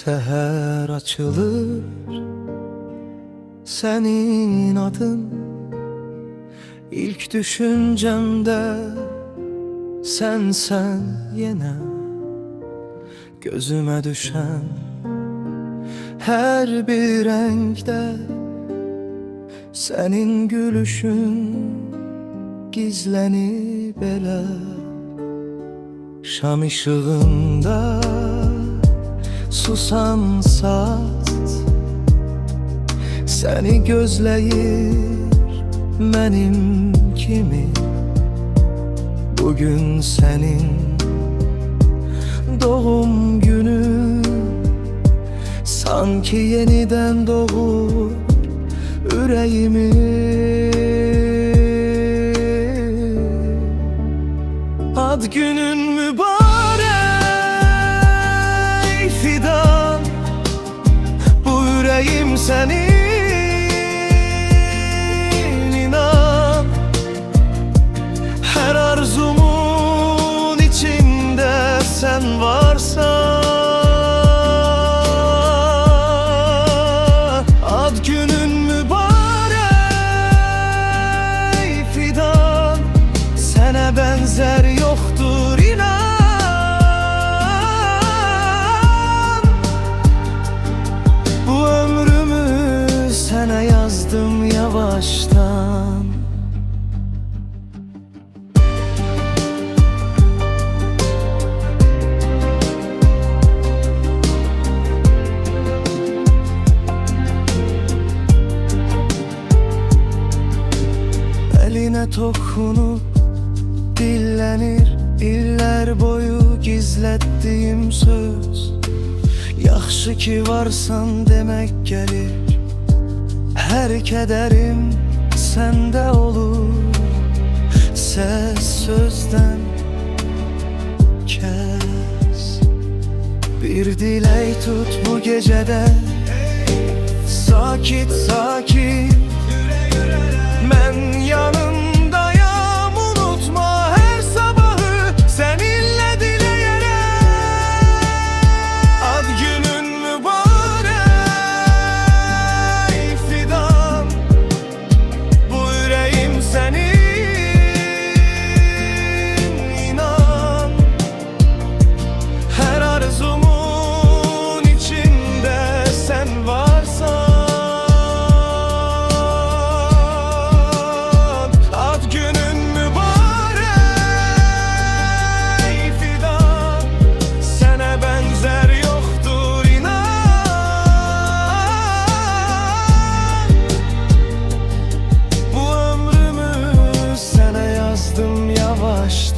Seher açılır, senin adın İlk düşüncemde sen yine. Gözüme düşen her bir renkte senin gülüşün gizlenip ele. Şam ışığında susan saat seni gözleyir benim kimi. Bugün senin doğum günün, sanki yeniden doğur yüreğimi. Ad günün mübarek fidan, bu yüreğim senin. İnan, her arzumun içinde sen varsan. Ad günün mübarek fidan, sana benzer yoktur inan. Bu ömrümü sana yazdım yavaştan. Eline dokunup dillenir iller boyu gizlettiğim söz. Yaxşı ki varsan demek gelir, her kederim sende olur. Ses sözden kes, bir dilek tut bu gecede. Sakit sakit ben yanındayım, unutma her sabahı seninle dileyerek. Ad günün mübarek fidan, bu yüreğim senin. İnan, her arzumun içinde sen varsan. Yavaştan